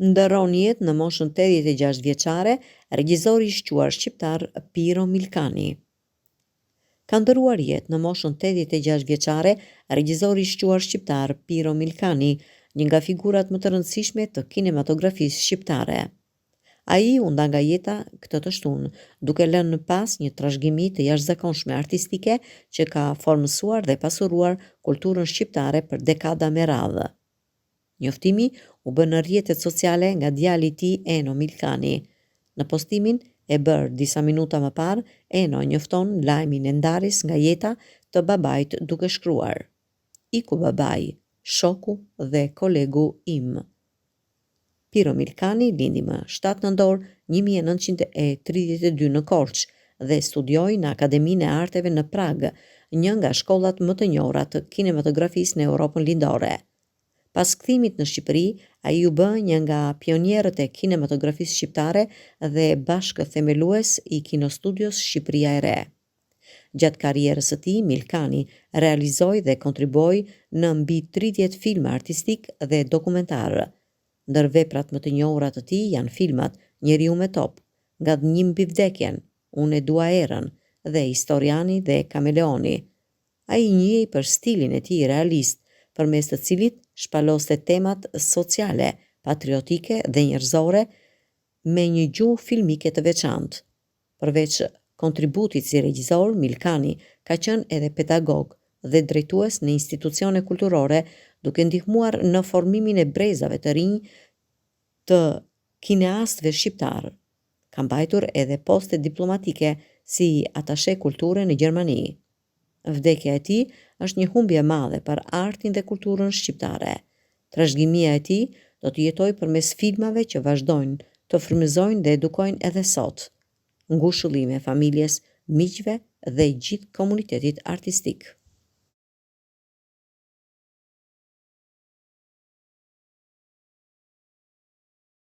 Ndërron jetë në moshën 86 vjeçare regjizori i shquar shqiptar Piro Milkani. Ka ndëruar jetë në moshën 86 vjeçare regjizori i shquar shqiptar Piro Milkani, një nga figurat më të rëndësishme të kinematografisë shqiptare. Ai u nda nga jeta këtë të shtunë, duke lënë pas një trashëgimi të jashtëzakonshme artistike që ka formësuar dhe pasuruar kulturën shqiptare për dekada me radhë. Njoftimi u bë në rrjetet sociale nga djali i tij Eno Milkani. Në postimin e bërë disa minuta më parë, Eno njofton lajmin e ndarjes nga jeta të babait duke shkruar: "Iku babai, shoku dhe kolegu im." Piro Milkani lindi më 7 nëntor 1932 në Korçë dhe studioi në Akademinë e Arteve në Prag, një nga shkollat më të njohura të kinematografisë në Europën lindore. Pas kthimit në Shqipëri, ai u bë një nga pionierët e kinematografisë shqiptare dhe bashkëthemelues i Kinostudios Shqipëria e Re. Gjatë karrierës së tij, Milkani realizoi dhe kontribuoi në mbi 30 filma artistik dhe dokumentar. Ndër veprat më të njohura të tij janë filmat Njeriu me top, Nga dënimi mbi vdekjen, Unë e dua erën dhe Historiani dhe Kameleoni. Ai njihej për stilin e tij realist, përmes të cilit shpaloste temat sociale, patriotike dhe njerëzore me një gjuhë filmike të veçantë. Përveç kontributit si regjisor, Milkani ka qenë edhe pedagog dhe drejtues në institucione kulturore, duke ndihmuar në formimin e brezave të rinj të kineastëve shqiptar. Ka mbajtur edhe poste diplomatike si atashe kulture në Gjermani. Vdekja e tij është një humbje e madhe për artin dhe kulturën shqiptare. Trashëgimia e tij do të jetojë përmes filmave që vazhdojnë të frymëzojnë dhe edukojnë edhe sot. Ngushëllime familjes, miqve dhe gjithë komunitetit artistik.